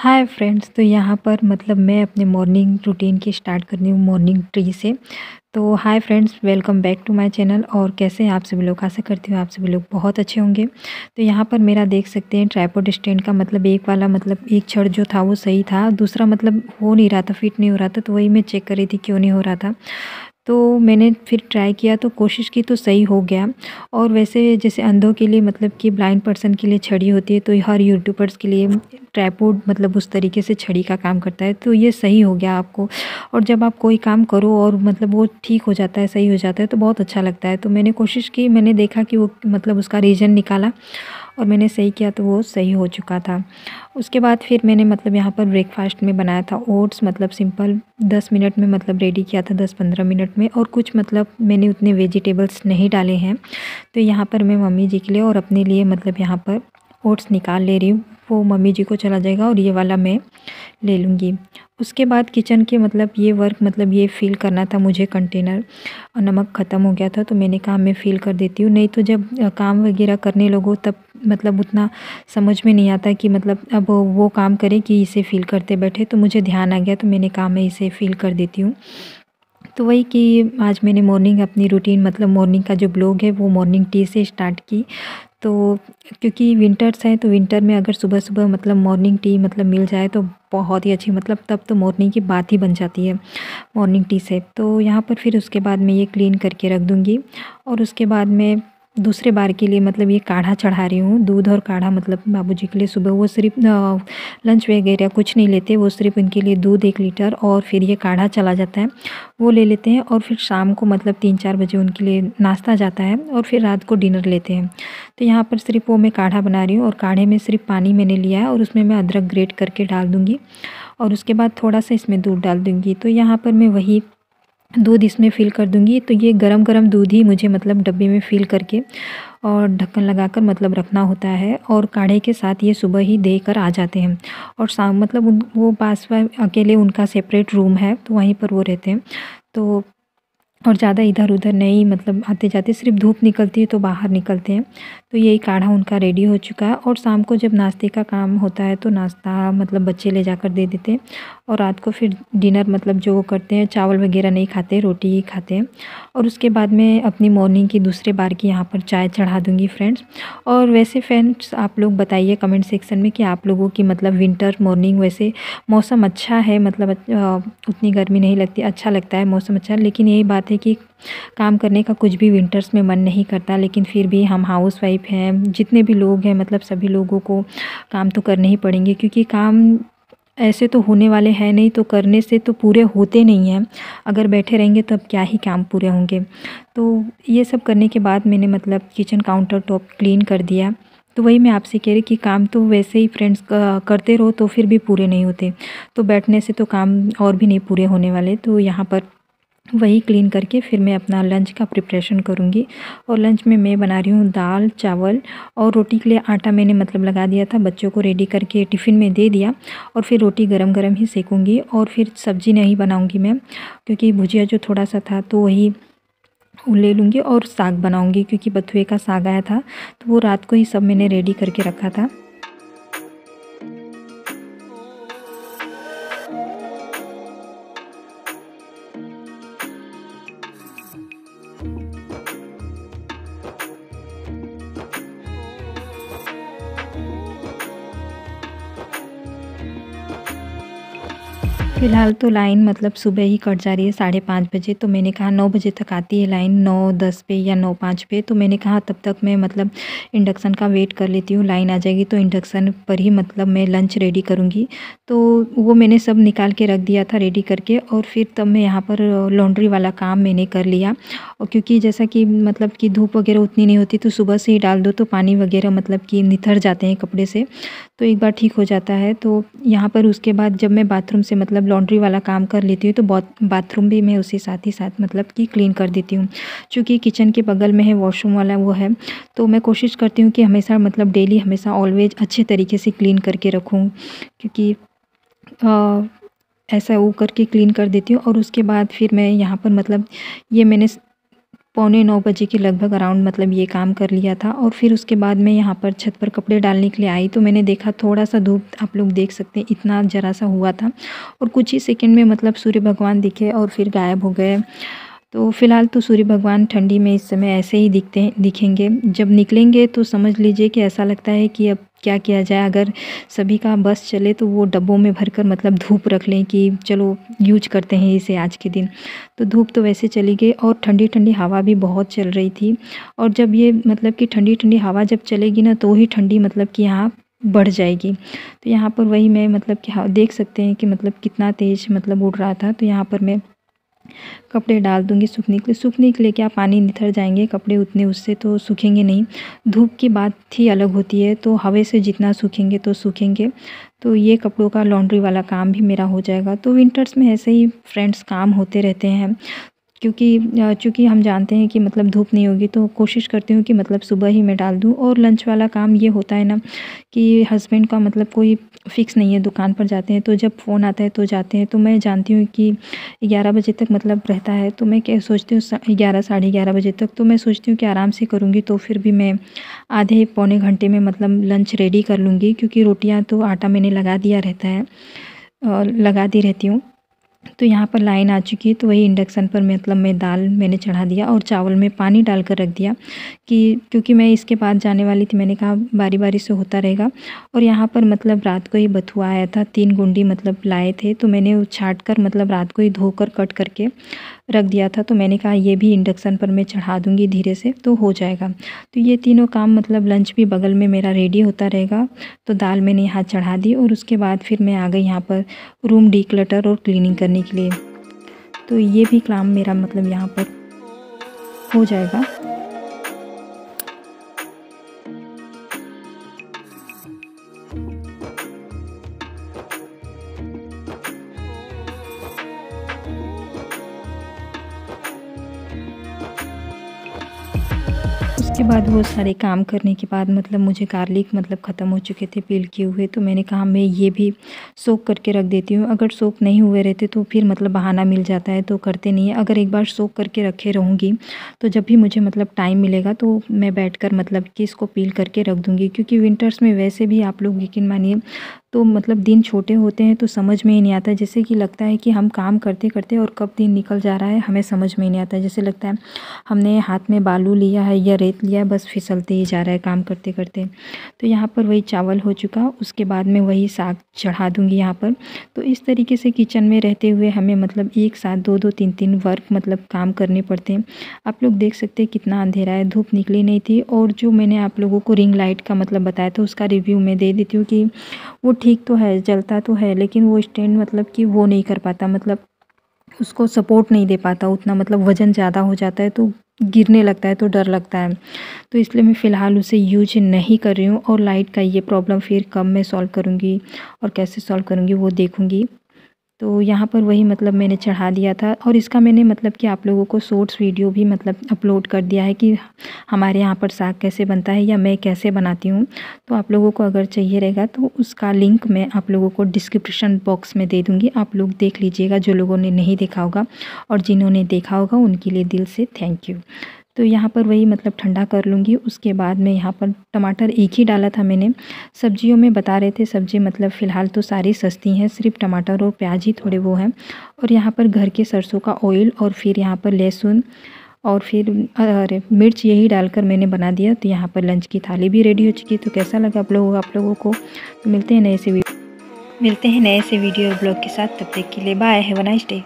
Hi friends, तो यहाँ पर मतलब मैं अपने मॉर्निंग रूटीन की स्टार्ट कर रही हूँ मॉर्निंग ट्री से। तो hi friends, welcome back to my channel. और कैसे हैं आप सभी लोग? आशा करती हूँ आप सभी लोग बहुत अच्छे होंगे। तो यहाँ पर मेरा देख सकते हैं ट्राइपॉड स्टैंड का मतलब एक वाला मतलब एक छड़ जो था वो सही था, दूसरा मतलब हो नहीं रहा था, फिट नहीं हो रहा था। तो वही मैं चेक कर रही थी क्यों नहीं हो रहा था। तो मैंने फिर ट्राई किया तो कोशिश की तो सही हो गया। और वैसे जैसे अंधों के लिए मतलब कि ब्लाइंड पर्सन के लिए छड़ी होती है, तो हर यूट्यूबर्स के लिए ट्राइपॉड मतलब उस तरीके से छड़ी का काम करता है। तो ये सही हो गया आपको। और जब आप कोई काम करो और मतलब वो ठीक हो जाता है, सही हो जाता है, तो बहुत अच्छा लगता है। तो मैंने कोशिश की, मैंने देखा कि वो मतलब उसका रीज़न निकाला और मैंने सही किया तो वो सही हो चुका था। उसके बाद फिर मैंने मतलब यहाँ पर ब्रेकफ़ास्ट में बनाया था ओट्स, मतलब सिंपल 10 मिनट में मतलब रेडी किया था, 10-15 मिनट में। और कुछ मतलब मैंने उतने वेजिटेबल्स नहीं डाले हैं। तो यहाँ पर मैं मम्मी जी के लिए और अपने लिए मतलब यहाँ पर ओट्स निकाल ले रही हूँ। वो मम्मी जी को चला जाएगा और ये वाला मैं ले लूँगी। उसके बाद किचन के मतलब ये वर्क मतलब ये फ़िल करना था मुझे कंटेनर, और नमक ख़त्म हो गया था तो मैंने कहा मैं फ़िल कर देती हूँ। नहीं तो जब काम वगैरह करने लगो तब मतलब उतना समझ में नहीं आता कि मतलब अब वो काम करें कि इसे फ़िल करते बैठे। तो मुझे ध्यान आ गया तो मैंने कहा मैं इसे फ़िल कर देती हूँ। तो वही कि आज मैंने मॉर्निंग अपनी रूटीन मतलब मॉर्निंग का जो ब्लॉग है वो मॉर्निंग टी से स्टार्ट की। तो क्योंकि विंटर्स हैं तो विंटर में अगर सुबह-सुबह मतलब मॉर्निंग टी मतलब मिल जाए तो बहुत ही अच्छी, मतलब तब तो मॉर्निंग की बात ही बन जाती है मॉर्निंग टी से। तो यहाँ पर फिर उसके बाद मैं ये क्लीन करके रख दूँगी। और उसके बाद मैं दूसरे बार के लिए मतलब ये काढ़ा चढ़ा रही हूँ, दूध और काढ़ा मतलब बाबूजी के लिए सुबह। वो सिर्फ़ लंच वगैरह कुछ नहीं लेते, वो सिर्फ़ उनके लिए दूध 1 लीटर और फिर ये काढ़ा चला जाता है, वो ले लेते हैं। और फिर शाम को मतलब 3-4 बजे उनके लिए नाश्ता जाता है और फिर रात को डिनर लेते हैं। तो यहाँ पर सिर्फ़ वो मैं काढ़ा बना रही हूँ और काढ़े में सिर्फ़ पानी मैंने लिया है और उसमें मैं अदरक ग्रेट करके डाल दूँगी और उसके बाद थोड़ा-सा इसमें दूध डाल दूँगी। तो यहाँ पर मैं वही दूध इसमें फ़िल कर दूँगी। तो ये गरम-गरम दूध ही मुझे मतलब डब्बे में फ़िल करके और ढक्कन लगाकर मतलब रखना होता है। और काढ़े के साथ ये सुबह ही देकर आ जाते हैं। और शाम मतलब वो पास में अकेले उनका सेपरेट रूम है तो वहीं पर वो रहते हैं। तो और ज़्यादा इधर-उधर नहीं मतलब आते-जाते, सिर्फ़ धूप निकलती है तो बाहर निकलते हैं। तो यही काढ़ा उनका रेडी हो चुका है। और शाम को जब नाश्ते का काम होता है तो नाश्ता मतलब बच्चे ले जाकर दे देते हैं। और रात को फिर डिनर मतलब जो वो करते हैं, चावल वग़ैरह नहीं खाते, रोटी ही खाते हैं। और उसके बाद मैं अपनी मॉर्निंग की दूसरे बार की यहाँ पर चाय चढ़ा दूँगी फ्रेंड्स। और वैसे फ्रेंड्स आप लोग बताइए कमेंट सेक्शन में कि आप लोगों की मतलब विंटर मॉर्निंग, वैसे मौसम अच्छा है मतलब उतनी गर्मी नहीं लगती, अच्छा लगता है मौसम अच्छा। लेकिन यही बात है कि काम करने का कुछ भी विंटर्स में मन नहीं करता, लेकिन फिर भी हम हाउसवाइफ हैं, जितने भी लोग हैं मतलब सभी लोगों को काम तो करने ही पड़ेंगे, क्योंकि काम ऐसे तो होने वाले हैं नहीं, तो करने से तो पूरे होते नहीं हैं। अगर बैठे रहेंगे तब क्या ही काम पूरे होंगे। तो ये सब करने के बाद मैंने मतलब किचन काउंटर टॉप क्लीन कर दिया। तो वही मैं आपसे कह रही कि काम तो वैसे ही फ्रेंड्स करते रहो तो फिर भी पूरे नहीं होते। तो बैठने से तो काम और भी नहीं पूरे होने वाले। तो यहाँ पर वही क्लीन करके फिर मैं अपना लंच का प्रिपरेशन करूँगी। और लंच में मैं बना रही हूँ दाल, चावल और रोटी के लिए आटा मैंने मतलब लगा दिया था, बच्चों को रेडी करके टिफ़िन में दे दिया। और फिर रोटी गरम-गरम ही सेकूँगी और फिर सब्ज़ी नहीं बनाऊँगी मैं, क्योंकि भुजिया जो थोड़ा-सा था तो वही ले लूँगी। और साग बनाऊँगी क्योंकि बथुए का साग आया था, तो वो रात को ही सब मैंने रेडी करके रखा था। फ़िलहाल तो लाइन मतलब सुबह ही कट जा रही है 5:30 बजे। तो मैंने कहा 9 बजे तक आती है लाइन, 9:10 पे या 9:05 पे। तो मैंने कहा तब तक मैं मतलब इंडक्शन का वेट कर लेती हूँ, लाइन आ जाएगी तो इंडक्शन पर ही मतलब मैं लंच रेडी करूँगी। तो वो मैंने सब निकाल के रख दिया था रेडी करके। और फिर तब मैं यहाँ पर लॉन्ड्री वाला काम मैंने कर लिया। और क्योंकि जैसा कि मतलब कि धूप वगैरह उतनी नहीं होती, तो सुबह से ही डाल दो तो पानी वगैरह मतलब कि निथर जाते हैं कपड़े से, तो एक बार ठीक हो जाता है। तो यहाँ पर उसके बाद जब मैं बाथरूम से मतलब लॉन्ड्री वाला काम कर लेती हूँ तो बाथरूम भी मैं उसी साथ ही साथ मतलब कि क्लीन कर देती हूँ। चूँकि किचन के बगल में है वॉशरूम वाला वो है, तो मैं कोशिश करती हूँ कि हमेशा मतलब डेली हमेशा ऑलवेज अच्छे तरीके से क्लीन करके रखूँ, क्योंकि अ, ऐसा वो करके क्लीन कर देती हूँ। और उसके बाद फिर मैं यहाँ पर मतलब ये मैंने पौने 9 बजे के लगभग अराउंड मतलब ये काम कर लिया था। और फिर उसके बाद मैं यहाँ पर छत पर कपड़े डालने के लिए आई तो मैंने देखा थोड़ा-सा धूप, आप लोग देख सकते हैं इतना ज़रा-सा हुआ था और कुछ ही सेकंड में मतलब सूर्य भगवान दिखे और फिर गायब हो गए। तो फ़िलहाल तो सूर्य भगवान ठंडी में इस समय ऐसे ही दिखेंगे। जब निकलेंगे तो समझ लीजिए कि ऐसा लगता है कि अब क्या किया जाए, अगर सभी का बस चले तो वो डब्बों में भरकर मतलब धूप रख लें कि चलो यूज़ करते हैं इसे आज के दिन। तो धूप तो वैसे चली गई और ठंडी-ठंडी हवा भी बहुत चल रही थी। और जब ये मतलब कि ठंडी-ठंडी हवा जब चलेगी ना तो ही ठंडी मतलब कि यहाँ बढ़ जाएगी। तो यहाँ पर वही मैं मतलब कि देख सकते हैं कि मतलब कितना तेज़ मतलब उड़ रहा था। तो यहाँ पर मैं कपड़े डाल दूँगी सूखने के लिए क्या पानी निथर जाएंगे कपड़े उतने, उससे तो सूखेंगे नहीं। धूप की बात ही अलग होती है, तो हवा से जितना सूखेंगे तो सूखेंगे। तो ये कपड़ों का लॉन्ड्री वाला काम भी मेरा हो जाएगा। तो विंटर्स में ऐसे ही फ्रेंड्स काम होते रहते हैं, क्योंकि चूँकि हम जानते हैं कि मतलब धूप नहीं होगी तो कोशिश करती हूँ कि मतलब सुबह ही मैं डाल दूँ। और लंच वाला काम ये होता है ना कि हस्बैंड का मतलब कोई फ़िक्स नहीं है, दुकान पर जाते हैं तो जब फ़ोन आता है तो जाते हैं। तो मैं जानती हूँ कि 11 बजे तक मतलब रहता है, तो मैं क्या सोचती हूँ 11 साढ़े 11 बजे तक, तो मैं सोचती हूँ कि आराम से करूँगी तो फिर भी मैं आधे पौने घंटे में मतलब लंच रेडी कर लूँगी, क्योंकि रोटियाँ तो आटा मैंने लगा दिया रहता है और लगाती रहती हूँ। तो यहाँ पर लाइन आ चुकी है, तो वही इंडक्शन पर मतलब मैं दाल मैंने चढ़ा दिया और चावल में पानी डालकर रख दिया कि क्योंकि मैं इसके बाद जाने वाली थी, मैंने कहा बारी-बारी से होता रहेगा। और यहाँ पर मतलब रात को ही बथुआ आया था, 3 गुंडी मतलब लाए थे, तो मैंने वो छाँट कर मतलब रात को ही धोकर कट करके रख दिया था। तो मैंने कहा ये भी इंडक्शन पर मैं चढ़ा दूँगी धीरे से तो हो जाएगा। तो ये तीनों काम मतलब लंच भी बगल में मेरा रेडी होता रहेगा। तो दाल मैंने यहाँ चढ़ा दी और उसके बाद फिर मैं आ गई यहाँ पर रूम डिक्लटर और क्लीनिंग करने के लिए। तो ये भी काम मेरा मतलब यहाँ पर हो जाएगा। उसके बाद वो सारे काम करने के बाद मतलब मुझे गार्लिक मतलब ख़त्म हो चुके थे पील किए हुए, तो मैंने कहा मैं ये भी सोक करके रख देती हूँ। अगर सोक नहीं हुए रहते तो फिर मतलब बहाना मिल जाता है तो करते नहीं है। अगर एक बार सोक करके रखे रहूँगी तो जब भी मुझे मतलब टाइम मिलेगा तो मैं बैठकर मतलब कि इसको पील करके रख दूँगी। क्योंकि विंटर्स में वैसे भी आप लोग यकीन मानिए तो मतलब दिन छोटे होते हैं तो समझ में ही नहीं आता, जैसे कि लगता है कि हम काम करते करते और कब दिन निकल जा रहा है हमें समझ में ही नहीं आता। जैसे लगता है हमने हाथ में बालू लिया है या रेत लिया है, बस फिसलते ही जा रहा है काम करते करते। तो यहाँ पर वही चावल हो चुका, उसके बाद में वही साग चढ़ा दूँगी यहाँ पर। तो इस तरीके से किचन में रहते हुए हमें मतलब एक साथ 2-2 3-3 वर्क मतलब काम करने पड़ते हैं। आप लोग देख सकते हैं कितना अंधेरा है, धूप निकली नहीं थी। और जो मैंने आप लोगों को रिंग लाइट का मतलब बताया था उसका रिव्यू मैं दे देती हूँ कि वो ठीक तो है, जलता तो है, लेकिन वो स्टैंड मतलब कि वो नहीं कर पाता, मतलब उसको सपोर्ट नहीं दे पाता उतना, मतलब वज़न ज़्यादा हो जाता है तो गिरने लगता है तो डर लगता है। तो इसलिए मैं फ़िलहाल उसे यूज नहीं कर रही हूँ। और लाइट का ये प्रॉब्लम फिर कब मैं सॉल्व करूँगी और कैसे सॉल्व करूँगी वो देखूँगी। तो यहाँ पर वही मतलब मैंने चढ़ा दिया था और इसका मैंने मतलब कि आप लोगों को शॉर्ट्स वीडियो भी मतलब अपलोड कर दिया है कि हमारे यहाँ पर साग कैसे बनता है या मैं कैसे बनाती हूँ। तो आप लोगों को अगर चाहिए रहेगा तो उसका लिंक मैं आप लोगों को डिस्क्रिप्शन बॉक्स में दे दूँगी, आप लोग देख लीजिएगा जो लोगों ने नहीं देखा होगा। और जिन्होंने देखा होगा उनके लिए दिल से थैंक यू। तो यहाँ पर वही मतलब ठंडा कर लूँगी। उसके बाद में यहाँ पर टमाटर एक ही डाला था मैंने। सब्जियों में बता रहे थे सब्ज़ी मतलब फ़िलहाल तो सारी सस्ती हैं, सिर्फ टमाटर और प्याज ही थोड़े वो हैं। और यहाँ पर घर के सरसों का ऑयल और फिर यहाँ पर लहसुन और फिर अरे मिर्च यही डालकर मैंने बना दिया। तो यहाँ पर लंच की थाली भी रेडी हो चुकी है। तो कैसा लगा आप लोगों को? तो मिलते हैं नए से वीडियो और ब्लॉग के साथ, तब तक के लिए bye, have a nice day.